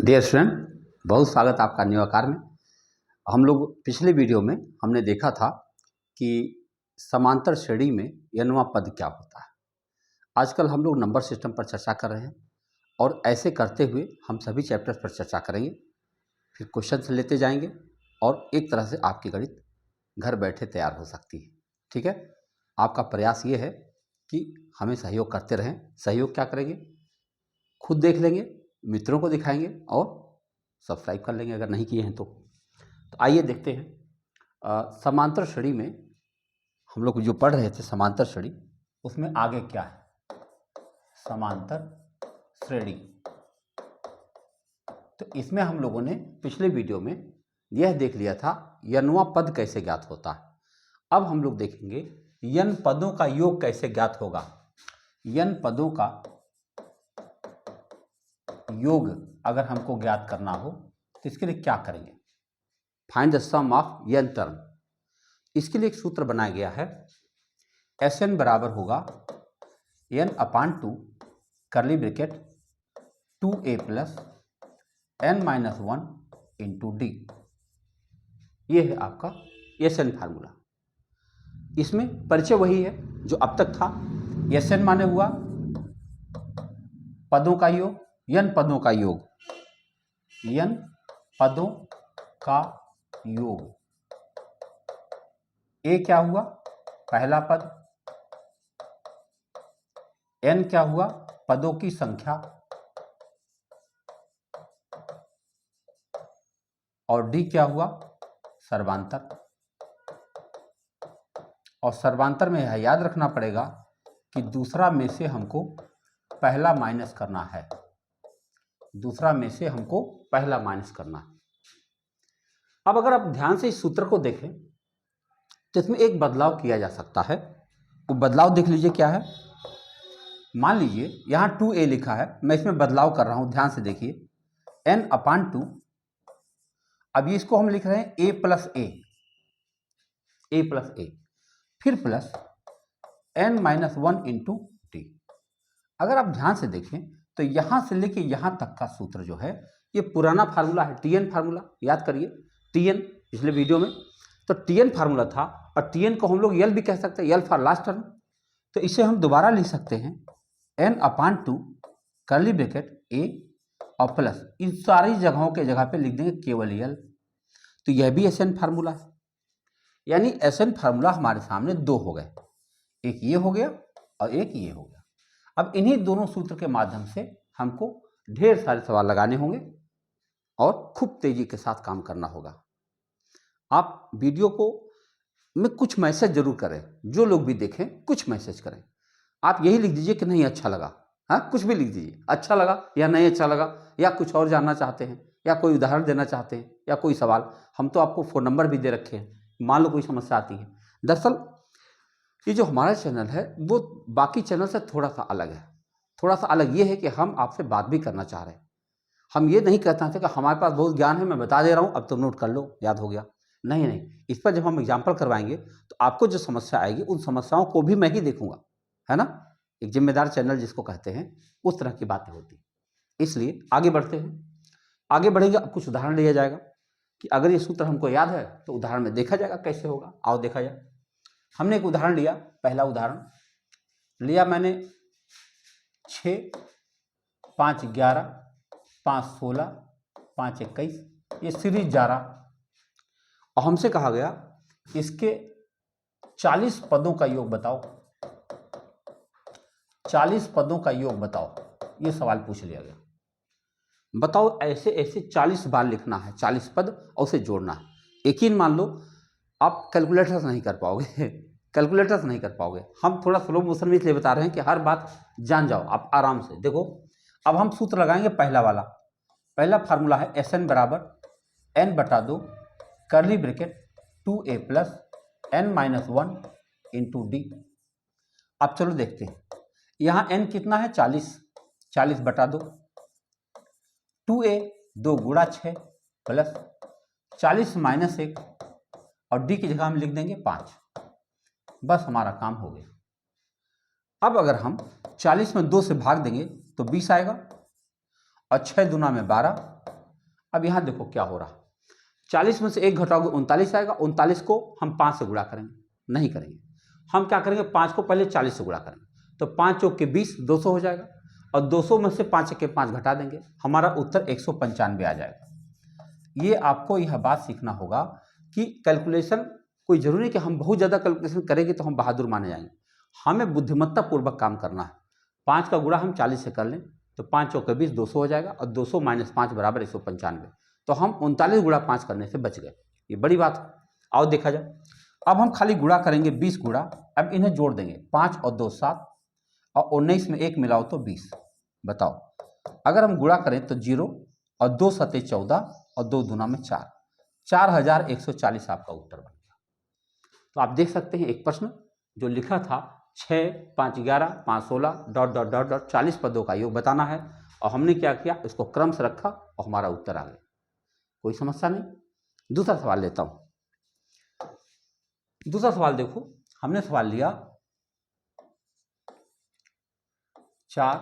Dear student, बहुत स्वागत आपका न्यू आकार में। हम लोग पिछले वीडियो में हमने देखा था कि समांतर श्रेणी में n वां पद क्या होता है। आजकल हम लोग नंबर सिस्टम पर चर्चा कर रहे हैं और ऐसे करते हुए हम सभी चैप्टर्स पर चर्चा करेंगे, फिर क्वेश्चन लेते जाएंगे और एक तरह से आपकी गणित घर बैठे तैयार हो सकती है। ठीक है, आपका प्रयास ये है कि हमें सहयोग करते रहें। सहयोग क्या करेंगे, खुद देख लेंगे, मित्रों को दिखाएंगे और सब्सक्राइब कर लेंगे अगर नहीं किए हैं तो आइए देखते हैं। समांतर श्रेणी में हम लोग जो पढ़ रहे थे, समांतर श्रेणी, उसमें आगे क्या है, समांतर श्रेणी। तो इसमें हम लोगों ने पिछले वीडियो में यह देख लिया था n वां पद कैसे ज्ञात होता है। अब हम लोग देखेंगे n पदों का योग कैसे ज्ञात होगा। n पदों का योग अगर हमको ज्ञात करना हो तो इसके लिए क्या करेंगे, find the sum of n term. इसके लिए एक सूत्र बनाया गया है, Sn बराबर होगा n/2 करली bracket 2a plus n-1 into D. ये है आपका Sn फार्मूला। इसमें परिचय वही है जो अब तक था। Sn माने हुआ पदों का योग, n पदों का योग, n पदों का योग। a क्या हुआ, पहला पद। n क्या हुआ, पदों की संख्या। और d क्या हुआ, सर्वांतर। और सर्वांतर में यह याद रखना पड़ेगा कि दूसरा में से हमको पहला माइनस करना है। दूसरा में से हमको पहला माइनस करना है। अब अगर आप ध्यान से इस सूत्र को देखें तो इसमें एक बदलाव किया जा सकता है। वो बदलाव देख लीजिए क्या है। मान लीजिए यहाँ 2a लिखा है, मैं इसमें बदलाव कर रहा हूँ, ध्यान से देखिए। n/2, अब ये इसको हम लिख रहे हैं a प्लस a, फिर प्लस n-1 इंटू टी। अगर आप ध्यान से देखें तो यहां से लेके यहां तक का सूत्र जो है ये पुराना फार्मूला है, Tn फार्मूला। याद करिए Tn, पिछले वीडियो में तो Tn फार्मूला था और Tn को हम लोग L भी कह सकते हैं, L फॉर लास्ट टर्म। तो इसे हम दोबारा लिख सकते हैं n/2 करली ब्रैकेट a और प्लस इन सारी जगहों के जगह पे लिख देंगे केवल L। तो यह भी Sn फार्मूला है, यानी Sn फार्मूला हमारे सामने दो हो गए, एक ये हो गया और एक ये हो गया। अब इन्हीं दोनों सूत्र के माध्यम से हमको ढेर सारे सवाल लगाने होंगे और खूब तेजी के साथ काम करना होगा। आप वीडियो को में कुछ मैसेज जरूर करें, जो लोग भी देखें कुछ मैसेज करें। आप यही लिख दीजिए कि नहीं अच्छा लगा, हाँ कुछ भी लिख दीजिए, अच्छा लगा या नहीं अच्छा लगा, या कुछ और जानना चाहते हैं, या कोई उदाहरण देना चाहते हैं, या कोई सवाल। हम तो आपको फ़ोन नंबर भी दे रखे हैं, मान लो कोई समस्या आती है। दरअसल ये जो हमारा चैनल है वो बाकी चैनल से थोड़ा सा अलग है। थोड़ा सा अलग ये है कि हम आपसे बात भी करना चाह रहे हैं। हम ये नहीं कहते हैं कि हमारे पास बहुत ज्ञान है, मैं बता दे रहा हूँ, अब तो नोट कर लो, याद हो गया। नहीं नहीं, इस पर जब हम एग्जाम्पल करवाएंगे तो आपको जो समस्या आएगी उन समस्याओं को भी मैं ही देखूंगा, है ना। एक जिम्मेदार चैनल जिसको कहते हैं, उस तरह की बातें होती हैं। इसलिए आगे बढ़ते हैं। आगे बढ़ेंगे, अब कुछ उदाहरण लिया जाएगा कि अगर ये सूत्र हमको याद है तो उदाहरण में देखा जाएगा कैसे होगा। आओ देखा जाए। हमने एक उदाहरण लिया, पहला उदाहरण लिया मैंने 6, 5, 11, 5, 16, 5, 21, ये सीरीज जा रहा और हमसे कहा गया इसके 40 पदों का योग बताओ। 40 पदों का योग बताओ, ये सवाल पूछ लिया गया। बताओ ऐसे ऐसे 40 बार लिखना है, 40 पद और उसे जोड़ना है। यकीन मान लो आप कैलकुलेटर नहीं कर पाओगे कैलकुलेटर नहीं कर पाओगे। हम थोड़ा स्लो मोशन में इसलिए बता रहे हैं कि हर बात जान जाओ आप आराम से। देखो अब हम सूत्र लगाएंगे पहला वाला। पहला फार्मूला है Sn बराबर n/2 करली bracket 2a plus n-1 into D. अब चलो देखते हैं, यहाँ n कितना है, 40, 40/2, 2a 2 गुणा 6 प्लस 40 माइनस 1 और डी की जगह हम लिख देंगे 5। बस हमारा काम हो गया। अब अगर हम 40 में 2 से भाग देंगे तो 20 आएगा और 6 दूना में 12 अब यहाँ देखो क्या हो रहा, 40 में से 1 घटाओगे 39 आएगा, 39 को हम 5 से गुणा करेंगे, नहीं करेंगे, हम क्या करेंगे 5 को पहले 40 से गुणा करेंगे, तो 5 चौक के 20, 200 हो जाएगा, और 200 में से 5 के 5 घटा देंगे, हमारा उत्तर 195 आ जाएगा। ये आपको यह बात सीखना होगा कि कैलकुलेशन कोई जरूरी नहीं कि हम बहुत ज़्यादा कैलकुलेशन करेंगे तो हम बहादुर माने जाएंगे, हमें बुद्धिमत्ता पूर्वक काम करना है। 5 का गुणा हम 40 से कर लें तो 5 चौक के 20, 200 हो जाएगा, और 200 - 5 बराबर 195, तो हम 39 गुणा 5 करने से बच गए। ये बड़ी बात है। आओ देखा जाए, अब हम खाली गुणा करेंगे 20 गुणा, अब इन्हें जोड़ देंगे, 5 और 2 7, और 19 में 1 मिलाओ तो 20। बताओ, अगर हम गुणा करें तो 0 और 2 सते 14 और 2 दूना में 4, 4140 आपका उत्तर बन गया। तो आप देख सकते हैं एक प्रश्न जो लिखा था 6, 5, 11, 5, 16 ... 40 पदों का योग बताना है, और हमने क्या किया, इसको क्रम से रखा और हमारा उत्तर आ गया। कोई समस्या नहीं। दूसरा सवाल लेता हूं। दूसरा सवाल देखो, हमने सवाल लिया 4,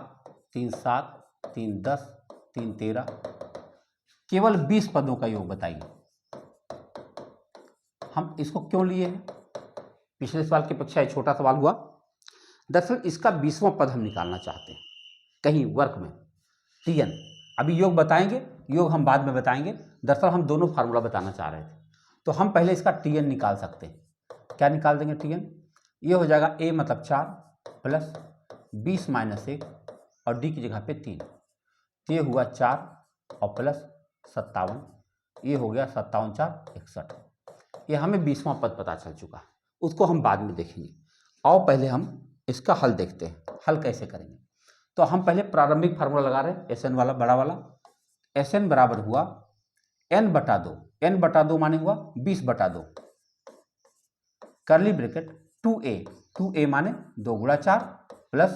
3, 7, 3, 10, 3, 13, केवल 20 पदों का योग बताइए। हम इसको क्यों लिए हैं? पिछले सवाल की अपेक्षा एक छोटा सवाल हुआ। दरअसल इसका 20वां पद हम निकालना चाहते हैं कहीं वर्क में, टीएन। अभी योग बताएंगे, योग हम बाद में बताएंगे। दरअसल हम दोनों फार्मूला बताना चाह रहे थे, तो हम पहले इसका टीएन निकाल सकते हैं। क्या निकाल देंगे टीएन? ये हो जाएगा a मतलब 4 प्लस 20 - 1 और d की जगह पे 3, तो ये हुआ 4 और प्लस 57, ये हो गया 57 4 61। ये हमें 20वां पद पता चल चुका है, उसको हम बाद में देखेंगे। आओ पहले हम इसका हल देखते हैं। हल कैसे करेंगे? तो हम पहले प्रारंभिक फार्मूला लगा रहे हैं, एस एन वाला, बड़ा वाला। एस एन बराबर हुआ n बटा 2, n बटा 2 माने हुआ 20 बटा 2, करली ब्रैकेट 2a माने 2 गुणा 4 प्लस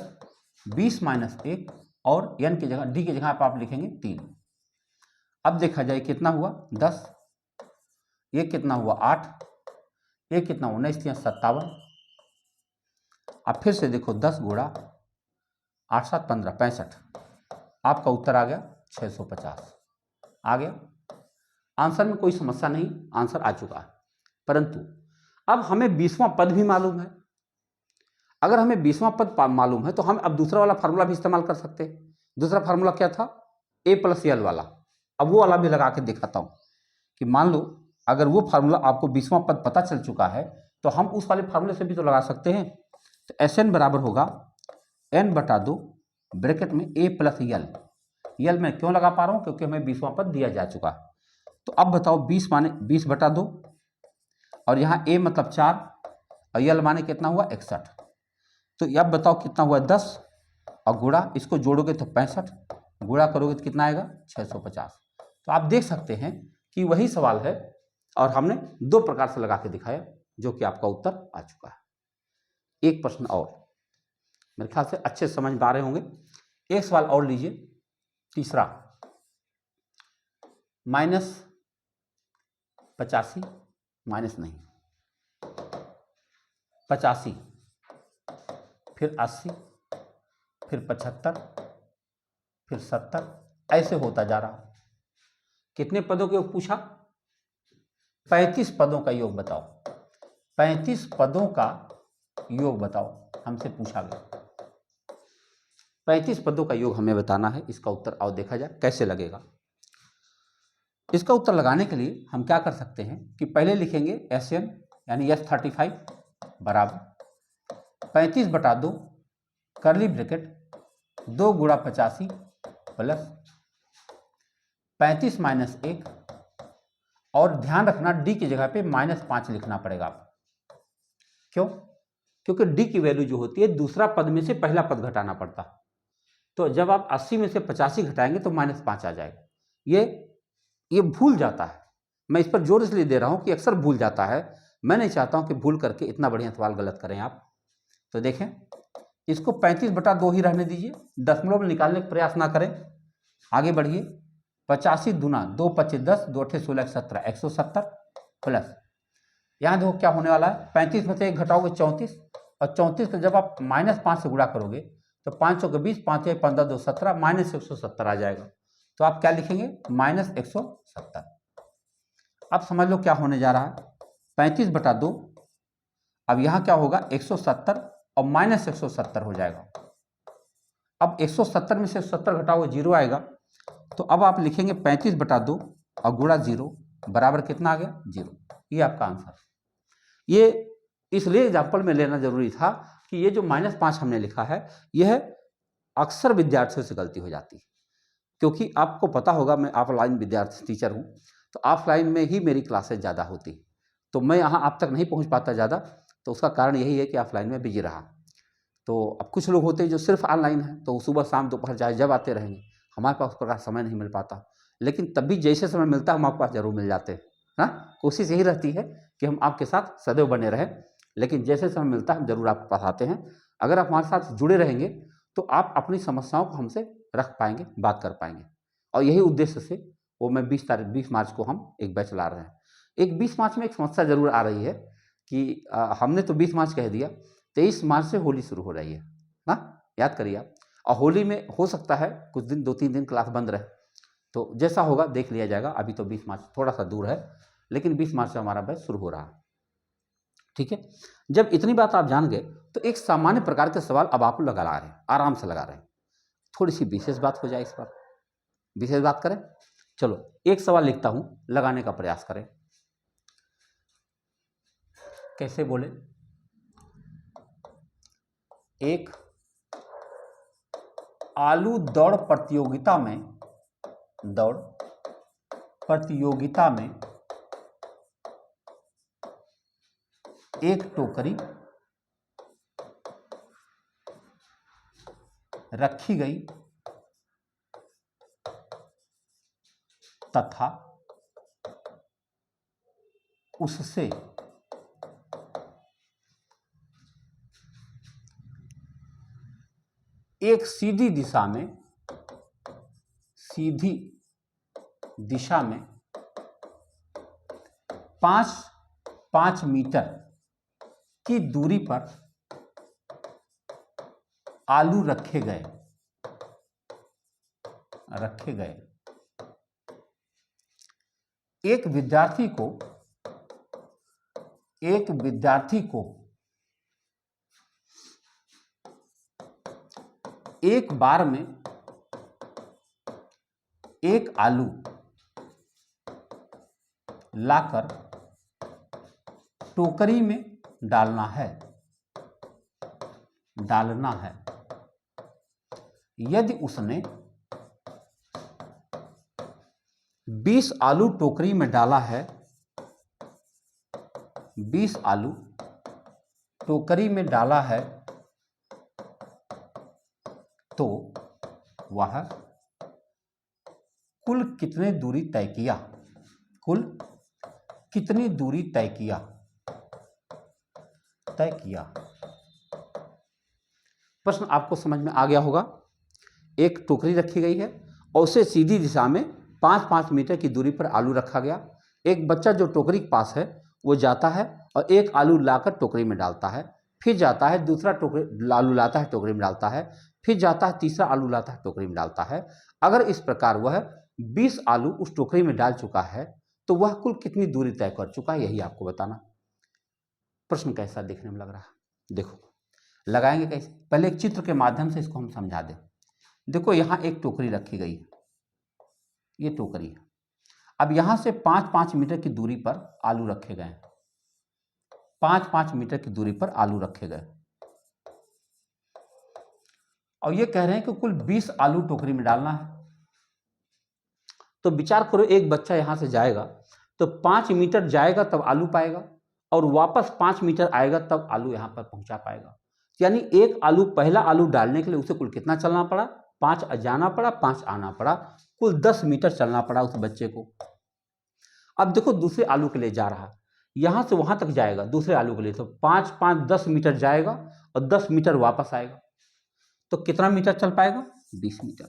20 - 1 और n की जगह, d की जगह आप लिखेंगे 3। अब देखा जाए कितना हुआ 10, ये कितना हुआ 8, ये कितना हुआ 19 या 57। अब फिर से देखो 10 गुणा 8 7 15 65, आपका उत्तर आ गया 650 आ गया। आंसर में कोई समस्या नहीं, आंसर आ चुका है। परंतु अब हमें 20वां पद भी मालूम है। अगर हमें 20वां पद मालूम है तो हम अब दूसरा वाला फार्मूला भी इस्तेमाल कर सकते हैं। दूसरा फार्मूला क्या था? a + l वाला। अब वो वाला भी लगा के दिखाता हूं कि मान लो अगर वो फार्मूला आपको 20वां पद पता चल चुका है तो हम उस वाले फार्मूले से भी तो लगा सकते हैं। तो एस एन बराबर होगा n बटा 2 ब्रैकेट में a + l। यल मैं क्यों लगा पा रहा हूं? क्योंकि हमें 20वां पद दिया जा चुका है। तो अब बताओ 20 माने 20 बटा 2, और यहाँ a मतलब 4 और यल माने कितना हुआ 61। तो अब बताओ कितना हुआ 10, और गुणा इसको जोड़ोगे तो 65, गुणा करोगे तो कितना आएगा 650। तो आप देख सकते हैं कि वही सवाल है और हमने 2 प्रकार से लगा के दिखाया, जो कि आपका उत्तर आ चुका है। एक प्रश्न और, मेरे ख्याल से अच्छे समझ पा रहे होंगे। एक सवाल और लीजिए, तीसरा, -85 माइनस नहीं 85, फिर 80, फिर 75, फिर 70, ऐसे होता जा रहा। कितने पदों के योग पूछा? 35 पदों का योग बताओ। 35 पदों का योग बताओ, हमसे पूछा गया। 35 पदों का योग हमें बताना है। इसका उत्तर आओ देखा जाए कैसे लगेगा। इसका उत्तर लगाने के लिए हम क्या कर सकते हैं कि पहले लिखेंगे एस एन यानी S35 बराबर 35 बटा 2 करली ब्रैकेट 2 गुणा 85 प्लस 35 - 1, और ध्यान रखना डी की जगह पे -5 लिखना पड़ेगा आपको। क्यों? क्योंकि डी की वैल्यू जो होती है दूसरा पद में से पहला पद घटाना पड़ता। तो जब आप 80 में से 85 घटाएंगे तो -5 आ जाएगा। ये भूल जाता है। मैं इस पर जोर इसलिए दे रहा हूं कि अक्सर भूल जाता है। मैं नहीं चाहता हूं कि भूल करके इतना बढ़िया सवाल गलत करें आप। तो देखें, इसको 35 बटा 2 ही रहने दीजिए, दशमलव में निकालने का प्रयास ना करें। आगे बढ़िए, 85 दूना 2 25 10, 2 8 16 17, 170 प्लस यहाँ देखो क्या होने वाला है, 35 में से 1 घटाओगे 34, और 34 को जब आप -5 से गुणा करोगे तो 5 के 20, 5 15 2 17, -170 आ जाएगा। तो आप क्या लिखेंगे, -170। अब समझ लो क्या होने जा रहा है, 35/2। अब यहाँ क्या होगा, 170 और -170 हो जाएगा। अब 170 में से 70 घटाओ, 0 आएगा। तो अब आप लिखेंगे 35/2 और गुणा 0 बराबर कितना आ गया, 0। ये आपका आंसर। ये इसलिए एग्जाम्पल में लेना जरूरी था कि ये जो -5 हमने लिखा है, यह अक्सर विद्यार्थियों से गलती हो जाती है, क्योंकि आपको पता होगा मैं ऑफलाइन विद्यार्थी टीचर हूँ, तो ऑफलाइन में ही मेरी क्लासेज ज़्यादा होती, तो मैं यहाँ आप तक नहीं पहुँच पाता ज़्यादा। तो उसका कारण यही है कि ऑफलाइन में बिजी रहा। तो अब कुछ लोग होते हैं जो सिर्फ ऑनलाइन हैं, तो सुबह शाम दोपहर चाहे जब आते रहेंगे, हमारे पास उस प्रकार समय नहीं मिल पाता। लेकिन तब भी जैसे समय मिलता है हम आपके पास जरूर मिल जाते हैं। हाँ, कोशिश यही रहती है कि हम आपके साथ सदैव बने रहें, लेकिन जैसे समय मिलता है हम जरूर आपके पास आते हैं। अगर आप हमारे साथ जुड़े रहेंगे तो आप अपनी समस्याओं को हमसे रख पाएंगे, बात कर पाएंगे। और यही उद्देश्य से वो मैं 20 मार्च को हम एक बैच ला रहे हैं। एक 20 मार्च में एक समस्या जरूर आ रही है कि हमने तो 20 मार्च कह दिया, 23 मार्च से होली शुरू हो रही है ना, याद करिए आप। और होली में हो सकता है कुछ दिन 2-3 दिन क्लास बंद रहे, तो जैसा होगा देख लिया जाएगा। अभी तो 20 मार्च थोड़ा सा दूर है, लेकिन 20 मार्च से हमारा बैच शुरू हो रहा है। ठीक है, जब इतनी बात आप जान गए तो एक सामान्य प्रकार के सवाल अब आप लगा रहे हैं, आराम से लगा रहे हैं। थोड़ी सी विशेष बात हो जाए, इस पर विशेष बात करें। चलो एक सवाल लिखता हूं, लगाने का प्रयास करें। कैसे बोले, एक आलू दौड़ प्रतियोगिता में एक टोकरी रखी गई तथा उससे एक सीधी दिशा में 5 मीटर की दूरी पर आलू रखे गए। एक विद्यार्थी को एक बार में एक आलू लाकर टोकरी में डालना है। यदि उसने 20 आलू टोकरी में डाला है, 20 आलू टोकरी में डाला है, तो वह कुल कितनी दूरी तय किया? प्रश्न आपको समझ में आ गया होगा। एक टोकरी रखी गई है और उसे सीधी दिशा में 5-5 मीटर की दूरी पर आलू रखा गया। एक बच्चा जो टोकरी के पास है वो जाता है और एक आलू लाकर टोकरी में डालता है, फिर जाता है दूसरा आलू लाता है टोकरी में डालता है, फिर जाता है तीसरा आलू लाता है टोकरी में डालता है। अगर इस प्रकार वह 20 आलू उस टोकरी में डाल चुका है तो वह कुल कितनी दूरी तय कर चुका है, यही आपको बताना। प्रश्न कैसा देखने में लग रहा है? देखो लगाएंगे कैसे, पहले एक चित्र के माध्यम से इसको हम समझा दें। देखो यहां एक टोकरी रखी गई है, ये टोकरी है। अब यहां से 5-5 मीटर की दूरी पर आलू रखे गए, 5-5 मीटर की दूरी पर आलू रखे गए, और ये कह रहे हैं कि कुल 20 आलू टोकरी में डालना है। तो विचार करो, एक बच्चा यहां से जाएगा तो 5 मीटर जाएगा तब आलू पाएगा, और वापस 5 मीटर आएगा तब आलू यहां पर पहुंचा पाएगा। यानी एक आलू, पहला आलू डालने के लिए उसे कुल कितना चलना पड़ा? 5 जाना पड़ा, 5 आना पड़ा, कुल 10 मीटर चलना पड़ा उस बच्चे को। अब देखो दूसरे आलू के लिए जा रहा, यहां से वहां तक जाएगा दूसरे आलू के लिए, तो 5-5 10 मीटर जाएगा और 10 मीटर वापस आएगा, तो कितना मीटर चल पाएगा? 20 मीटर।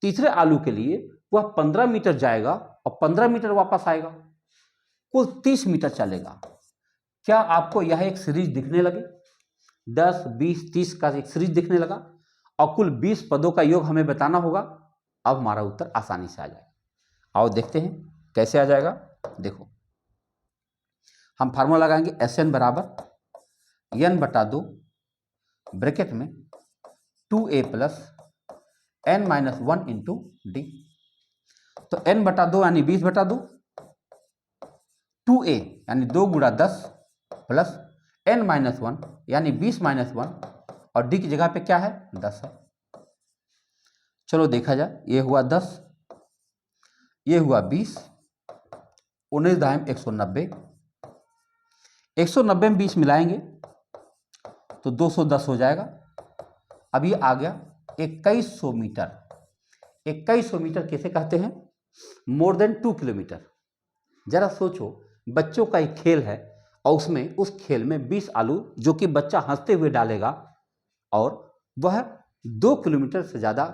तीसरे आलू के लिए वह 15 मीटर जाएगा और 15 मीटर वापस आएगा, कुल 30 मीटर चलेगा। क्या आपको यह एक सीरीज दिखने लगी? 10, 20, 30 का एक सीरीज दिखने लगा, और कुल 20 पदों का योग हमें बताना होगा। अब हमारा उत्तर आसानी से आ जाएगा। आओ देखते हैं कैसे आ जाएगा। देखो हम फार्मूला लगाएंगे Sn बराबर n/2 ब्रैकेट में 2a + n-1 इंटू डी। तो n/2 यानी 20/2, 2a यानी 2 × 10 प्लस n-1 यानी 20-1 और d की जगह पे क्या है 10 है। चलो देखा जाए, ये हुआ 10, ये हुआ 20, 19 दाएं 190, 190 में 20 मिलाएंगे तो 210 हो जाएगा। अब ये आ गया 2100 मीटर। 2100 मीटर किसे कहते हैं? More than 2 kilometre. जरा सोचो, बच्चों का एक खेल है और उसमें उस खेल में 20 आलू जो कि बच्चा हंसते हुए डालेगा और वह 2 किलोमीटर से ज़्यादा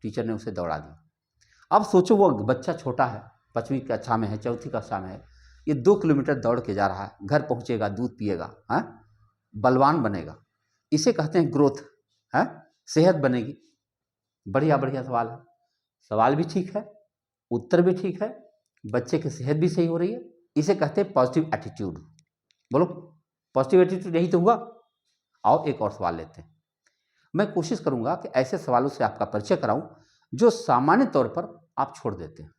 टीचर ने उसे दौड़ा दिया। अब सोचो वो बच्चा छोटा है, 5वीं कक्षा में है, 4थी कक्षा में है, ये 2 किलोमीटर दौड़ के जा रहा है, घर पहुंचेगा, दूध पिएगा, हाँ, बलवान बनेगा। इसे कहते हैं ग्रोथ, है, सेहत बनेगी। बढ़िया बढ़िया सवाल है, सवाल भी ठीक है, उत्तर भी ठीक है, बच्चे की सेहत भी सही हो रही है। इसे कहते हैं पॉजिटिव एटीट्यूड। बोलो पॉजिटिव एटीट्यूड यही तो हुआ। आओ एक और सवाल लेते हैं। मैं कोशिश करूंगा कि ऐसे सवालों से आपका परिचय कराऊं जो सामान्य तौर पर आप छोड़ देते हैं।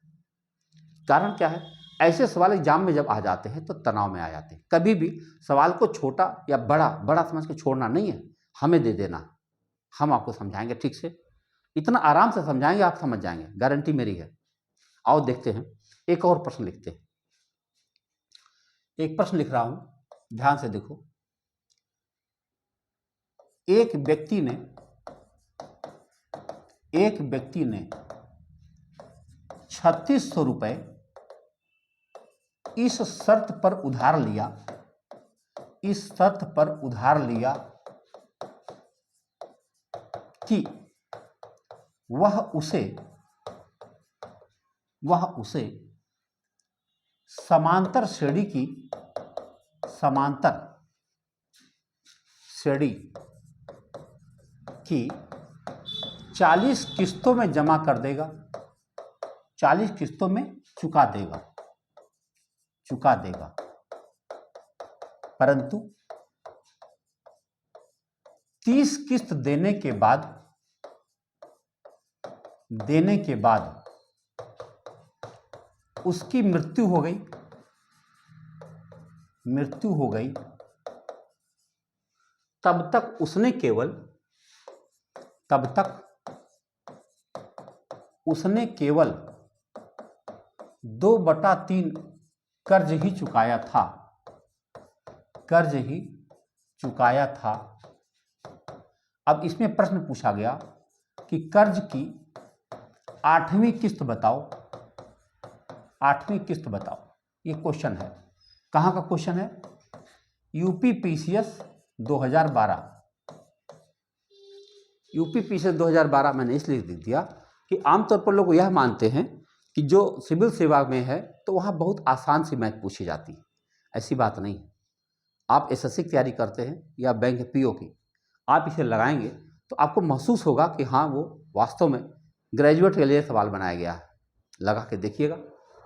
कारण क्या है? ऐसे सवाल एग्जाम में जब आ जाते हैं तो तनाव में आ जाते हैं। कभी भी सवाल को छोटा या बड़ा समझ के छोड़ना नहीं है, हमें दे देना, हम आपको समझाएंगे ठीक से, इतना आराम से समझाएंगे आप समझ जाएंगे, गारंटी मेरी है। आओ देखते हैं, एक और प्रश्न लिखते हैं। एक प्रश्न लिख रहा हूं, ध्यान से देखो। एक व्यक्ति ने 3600 रुपए इस शर्त पर उधार लिया कि वह उसे समांतर श्रेणी की 40 किस्तों में जमा कर देगा, 40 किस्तों में चुका देगा, परंतु 30 किस्त देने के बाद उसकी मृत्यु हो गई, तब तक उसने केवल 2/3 कर्ज ही चुकाया था। अब इसमें प्रश्न पूछा गया कि कर्ज की 8वीं किस्त बताओ। 8वीं किस्त बताओ, ये क्वेश्चन है। कहाँ का क्वेश्चन है? यूपीपीसीएस 2012। यूपीपीसीएस 2012 मैंने इसलिए लिख दिया कि आमतौर पर लोग यह मानते हैं कि जो सिविल सेवा में है तो वहाँ बहुत आसान सी मैथ पूछी जाती है। ऐसी बात नहीं है। आप एसएससी की तैयारी करते हैं या बैंक पीओ की, आप इसे लगाएंगे तो आपको महसूस होगा कि हाँ, वो वास्तव में ग्रेजुएट के लिए सवाल बनाया गया है। लगा के देखिएगा,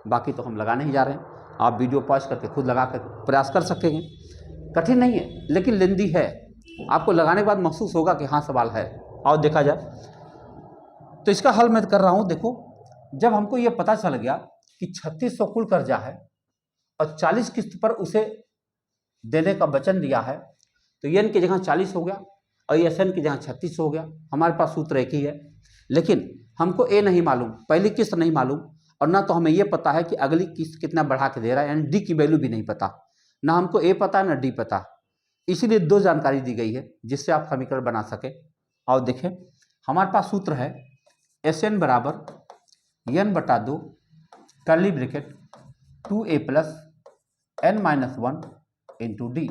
बाकी तो हम लगाने ही जा रहे हैं। आप वीडियो पॉज करके खुद लगा कर प्रयास कर सकेंगे। कठिन नहीं है लेकिन लेंदी है। आपको लगाने के बाद महसूस होगा कि हाँ सवाल है। और देखा जाए तो इसका हल मैं कर रहा हूँ। देखो, जब हमको ये पता चल गया कि 3600 कुल कर्जा है और 40 किस्त पर उसे देने का वचन दिया है, तो एन की जगह 40 हो गया और एस एन की जगह 3600 हो गया। हमारे पास सूत्र एक ही है, लेकिन हमको ए नहीं मालूम, पहली किस्त नहीं मालूम, और ना तो हमें ये पता है कि अगली किस्त कितना बढ़ा के दे रहा है, यानी डी की वैल्यू भी नहीं पता। ना हमको ए पता ना डी पता, इसीलिए 2 जानकारी दी गई है जिससे आप समीकरण बना सके। और देखें, हमारे पास सूत्र है Sn बराबर n/2 curly bracket 2a + n-1 into D.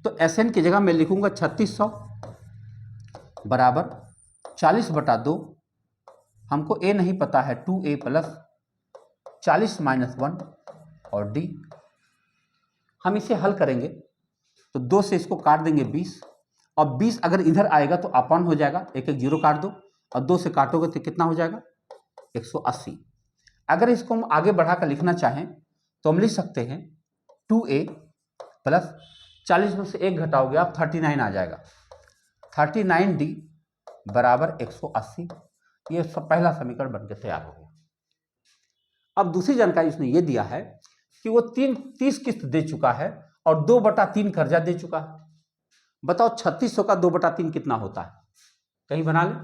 तो Sn की जगह मैं लिखूंगा 3600 बराबर 40/2, हमको a नहीं पता है, 2a + 40-1 और d। हम इसे हल करेंगे तो 2 से इसको काट देंगे 20, और 20 अगर इधर आएगा तो अपान हो जाएगा, एक 0 काट दो, और 2 से काटोगे तो कितना हो जाएगा 180। अगर इसको हम आगे बढ़ाकर लिखना चाहें तो हम लिख सकते हैं 2a प्लस 40 में से 1 घटाओगे आप 39 आ जाएगा। 39d बराबर 180। ये सब पहला समीकरण बनकर तैयार हो गया। अब दूसरी जानकारी उसने ये दिया है कि वो 30 किस्त दे चुका है और 2/3 कर्जा दे चुका है। बताओ 3600 का 2/3 कितना होता है? कहीं बना ले,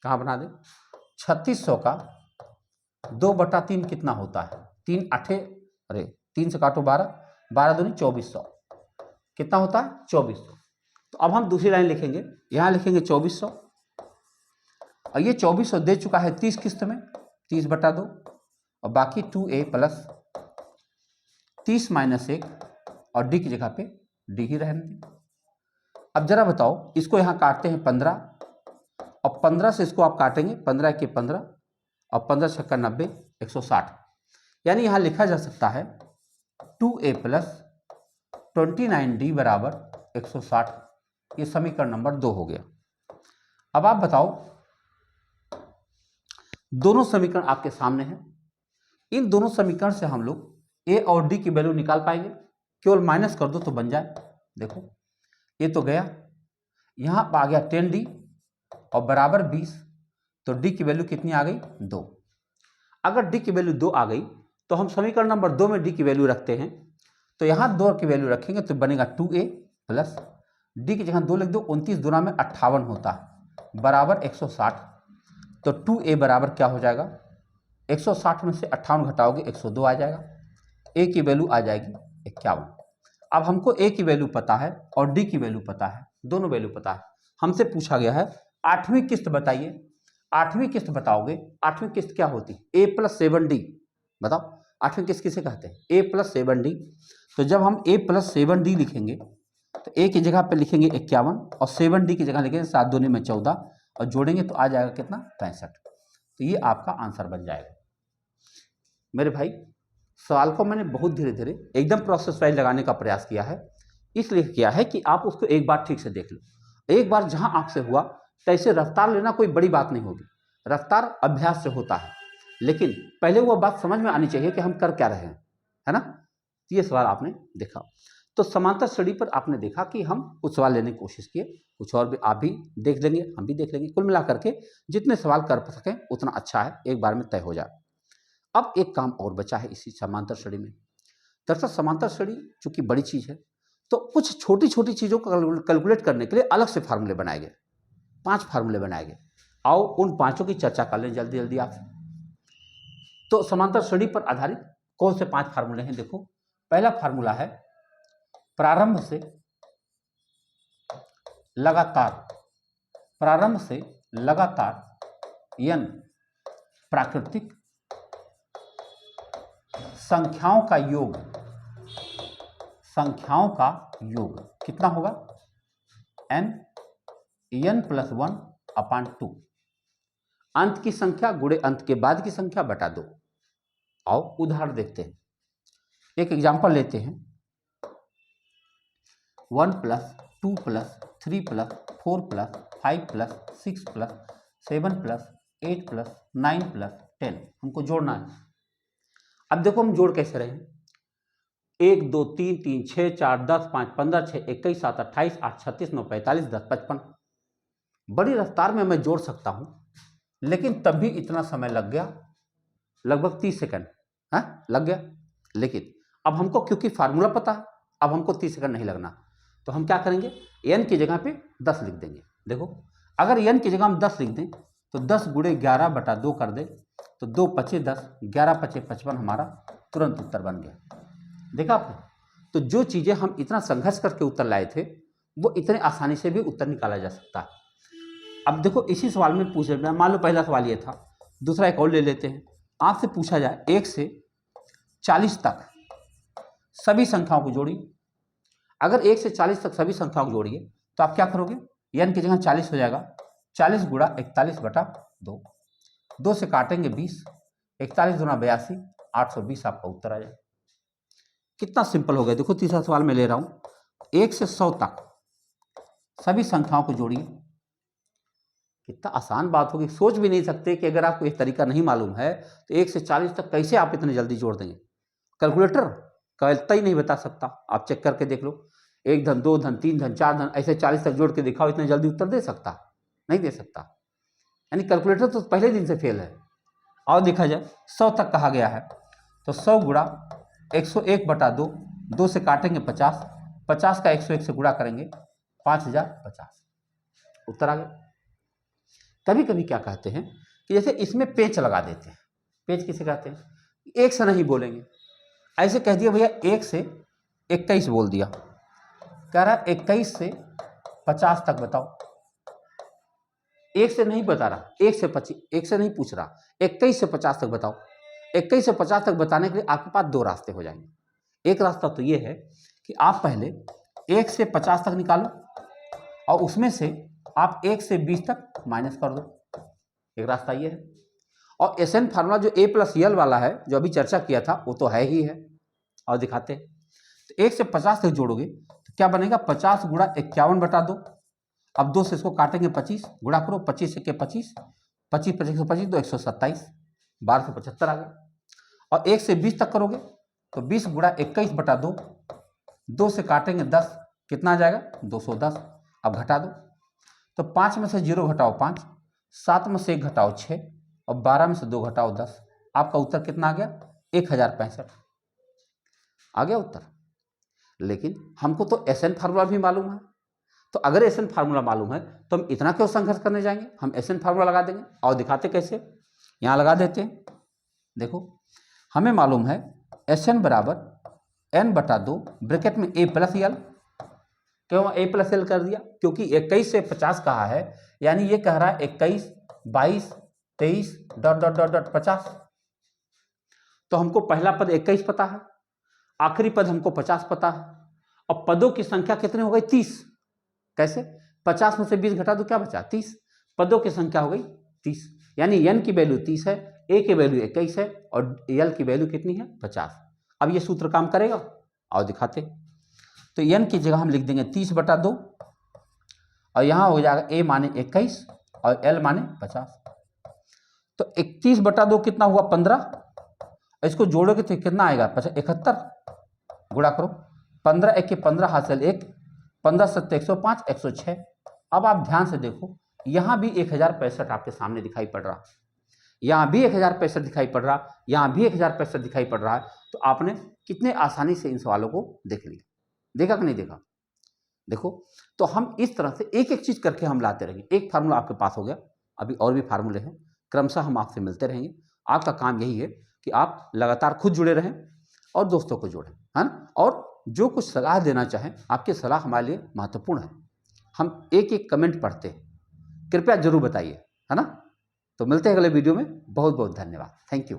कहाँ बना दे? 3600 का 2/3 कितना होता है? 3 8, अरे 3 से काटो 12, 12 दूनी 2400। कितना होता है? 2400। तो अब हम दूसरी लाइन लिखेंगे, यहाँ लिखेंगे 2400 और ये 2400 दे चुका है 30 किस्त में, 30/2 और बाकी 2a प्लस 30 - 1 और d की जगह पे d ही रहने दें। अब जरा बताओ, इसको यहाँ काटते हैं 15 और 15 से इसको आप काटेंगे, 15 के 15 और 15 छक्का 90, 160। यानी यहाँ लिखा जा सकता है 2a प्लस 29d बराबर 160। ये समीकरण नंबर 2 हो गया। अब आप बताओ, दोनों समीकरण आपके सामने हैं। इन दोनों समीकरण से हम लोग a और d की वैल्यू निकाल पाएंगे। केवल माइनस कर दो तो बन जाए। देखो ये तो गया, यहाँ आ गया 10d और बराबर 20, तो d की वैल्यू कितनी आ गई? 2। अगर d की वैल्यू 2 आ गई तो हम समीकरण नंबर 2 में d की वैल्यू रखते हैं, तो यहाँ 2 की वैल्यू रखेंगे तो बनेगा 2a प्लस d की जगह 2 लिख दो, 29 दूना में 58 होता है बराबर 160। तो 2a बराबर क्या हो जाएगा? 160 में से 58 घटाओगे 102 आ जाएगा। a की वैल्यू आ जाएगी 51। अब हमको a की वैल्यू पता है और d की वैल्यू पता है, दोनों वैल्यू पता है। हमसे पूछा गया है 8वीं किस्त बताइए। 8वीं किस्त बताओगे, 8वीं किस्त क्या होती है? a plus 7d। बताओ 8वीं किस्त किसे कहते हैं? a plus 7d। तो जब हम a प्लस 7d लिखेंगे तो a की जगह पे लिखेंगे 51 और 7d की जगह लिखेंगे 7 दूनी में 14 और जोड़ेंगे तो आ जाएगा कितना? 65। तो ये आपका आंसर बन जाएगा। मेरे भाई, सवाल को मैंने बहुत धीरे धीरे एकदम प्रोसेस वाइज लगाने का प्रयास किया है। इसलिए किया है कि आप उसको एक बार ठीक से देख लो। एक बार जहां आपसे हुआ तैसे रफ्तार लेना कोई बड़ी बात नहीं होगी। रफ्तार अभ्यास से होता है, लेकिन पहले वो बात समझ में आनी चाहिए कि हम कर क्या रहे हैं, है ना? ये सवाल आपने देखा। तो समांतर श्रेणी पर आपने देखा कि हम कुछ सवाल लेने की कोशिश किए, कुछ और भी आप भी देख लेंगे, हम भी देख लेंगे। कुल मिलाकर के जितने सवाल कर सकें उतना अच्छा है, एक बार में तय हो जाए। अब एक काम और बचा है इसी समांतर श्रेणी में। दरअसल समांतर श्रेणी चूंकि बड़ी चीज है, तो कुछ छोटी छोटी चीजों को कैलकुलेट करने के लिए अलग से फार्मूले बनाए गए। 5 फार्मूले बनाए गए। आओ उन 5 की चर्चा कर लें जल्दी जल्दी आप। तो समांतर श्रेणी पर आधारित कौन से 5 फार्मूले हैं? देखो, पहला फार्मूला है प्रारंभ से लगातार n प्राकृतिक संख्याओं का योग कितना होगा? n plus 1/2। अंत की संख्या गुणे अंत के बाद की संख्या बटा 2। आओ उदाहरण देखते हैं। एक एग्जांपल लेते हैं। 1 plus 2 plus 3 plus 4 plus 5 plus 6 plus 7 plus 8 plus 9 plus 10 हमको जोड़ना है। अब देखो हम जोड़ कैसे रहे हैं। 1 2 3 3 6 4 10 5 15 6 21 7 28 8 36 9 45 10 55। बड़ी रफ्तार में मैं जोड़ सकता हूं, लेकिन तब भी इतना समय लग गया, लगभग 30 सेकंड लग गया। लेकिन अब हमको क्योंकि फार्मूला पता है, अब हमको 30 सेकंड नहीं लगना, तो हम क्या करेंगे? n की जगह पे 10 लिख देंगे। देखो, अगर n की जगह हम 10 लिख दें तो 10 गुणे 11/2 कर दे तो 2 पचे 10, 11 पचे 55 हमारा तुरंत उत्तर बन गया। देखा आपने? तो जो चीजें हम इतना संघर्ष करके उत्तर लाए थे, वो इतने आसानी से भी उत्तर निकाला जा सकता है। अब देखो, इसी सवाल में पूछ लेते हैं। मान लो पहला सवाल ये था, दूसरा एक और ले लेते हैं। आपसे पूछा जाए 1 से 40 तक सभी संख्याओं को जोड़िए। अगर 1 से 40 तक सभी संख्याओं को जोड़िए तो आप क्या करोगे? n की जगह 40 हो जाएगा। 40 गुणा 41/2। 2 से काटेंगे 20, 41 दूना 82, 820 आपका उत्तर आ जाएगा। कितना सिंपल हो गया। देखो तीसरा सवाल मैं ले रहा हूं। 1 से 100 तक सभी संख्याओं को जोड़िए। कितना आसान बात होगी, सोच भी नहीं सकते कि अगर आपको एक तरीका नहीं मालूम है तो 1 से 40 तक कैसे आप इतने जल्दी जोड़ देंगे। कैलकुलेटर कहता ही नहीं बता सकता, आप चेक करके देख लो, 1 धन 2 धन 3 धन 4 धन ऐसे 40 तक जोड़ के दिखाओ, इतने जल्दी उत्तर दे सकता? नहीं दे सकता। यानी कैलकुलेटर तो पहले दिन से फेल है। और देखा जाए 100 तक कहा गया है, तो 100 गुणा 101/2, 2 से काटेंगे 50, 50 का 101 से गुणा करेंगे 5050, उत्तर आ गया। कभी कभी क्या कहते हैं कि जैसे इसमें पेच लगा देते हैं। पेच किसे कहते हैं? एक से नहीं बोलेंगे, ऐसे कह दिया भैया 1 से 21 बोल दिया, कह रहा 21 से 50 तक बताओ। 1 से नहीं बता रहा, 1 से 25, 1 से नहीं पूछ रहा, 21 से 50 तक बताओ। 21 से 50 तक बताने के लिए आपके पास 2 रास्ते हो जाएंगे। एक रास्ता तो ये है कि आप पहले 1 से 50 तक निकालो और उसमें से आप 1 से 20 तक माइनस कर दो, एक रास्ता ये है। और एसएन फार्मूला जो A+L वाला है, जो अभी चर्चा किया था, वो तो है ही है, और दिखाते हैं। तो 1 से 50 तक जोड़ोगे तो क्या बनेगा, 50 गुणा 51/2। अब 2 से इसको काटेंगे 25, गुणा करो, 25 से 25, 25 25 125 तो 127, 12 से 75 आ गया। और 1 से 20 तक करोगे तो 20 गुणा 21/2, 2 से काटेंगे 10, कितना आ जाएगा 210। अब घटा दो, तो 5 में से 0 घटाओ 5, 7 में से 1 घटाओ 6 और 12 में से 2 घटाओ 10। आपका उत्तर कितना आ गया, 1065 आ गया उत्तर। लेकिन हमको तो एसएन फार्मूला भी मालूम है, तो अगर एसएन फार्मूला मालूम है तो हम इतना क्यों संघर्ष करने जाएंगे, हम एसएन फार्मूला लगा देंगे। और दिखाते कैसे, यहाँ लगा देते हैं। देखो हमें मालूम है एसएन बराबर n/2 ब्रैकेट में A+L। क्यों A+L कर दिया, क्योंकि 21 से 50 कहा है, यानी ये कह रहा है 21 22 23 ... 50। तो हमको पहला पद 21 पता है, आखिरी पद हमको 50 पता है, और पदों की संख्या कितनी हो गई 30। कैसे, 50 में से 20 घटा दो क्या बचा 30, पदों की संख्या हो गई 30, यानी n की वैल्यू 30 है, a की वैल्यू 21 है और l की वैल्यू कितनी है 50। अब ये सूत्र काम करेगा, और दिखाते। तो n की जगह हम लिख देंगे 30/2 और यहाँ हो जाएगा a माने 21 और l माने 50। तो 31/2 कितना हुआ 15, इसको जोड़ोगे तो कितना आएगा 71, गुणा करो, 15 1 के 15 हासिल 1, 15 7 105 106। अब आप ध्यान से देखो, यहाँ भी 1065 आपके सामने दिखाई पड़ रहा, यहाँ भी 1065 दिखाई पड़ रहा, यहाँ भी 1065 दिखाई पड़ रहा है। तो आपने कितने आसानी से इन सवालों को देख लिया, देखा कि नहीं देखा। देखो तो हम इस तरह से एक एक चीज करके हम लाते रहेंगे। एक फार्मूला आपके पास हो गया, अभी और भी फार्मूले हैं, क्रमशः हम आपसे मिलते रहेंगे। आपका काम यही है कि आप लगातार खुद जुड़े रहें और दोस्तों को जोड़ें, है ना। और जो कुछ सलाह देना चाहें, आपकी सलाह हमारे लिए महत्वपूर्ण है। हम एक एक कमेंट पढ़ते हैं, कृपया जरूर बताइए, है ना। तो मिलते हैं अगले वीडियो में। बहुत बहुत धन्यवाद, थैंक यू।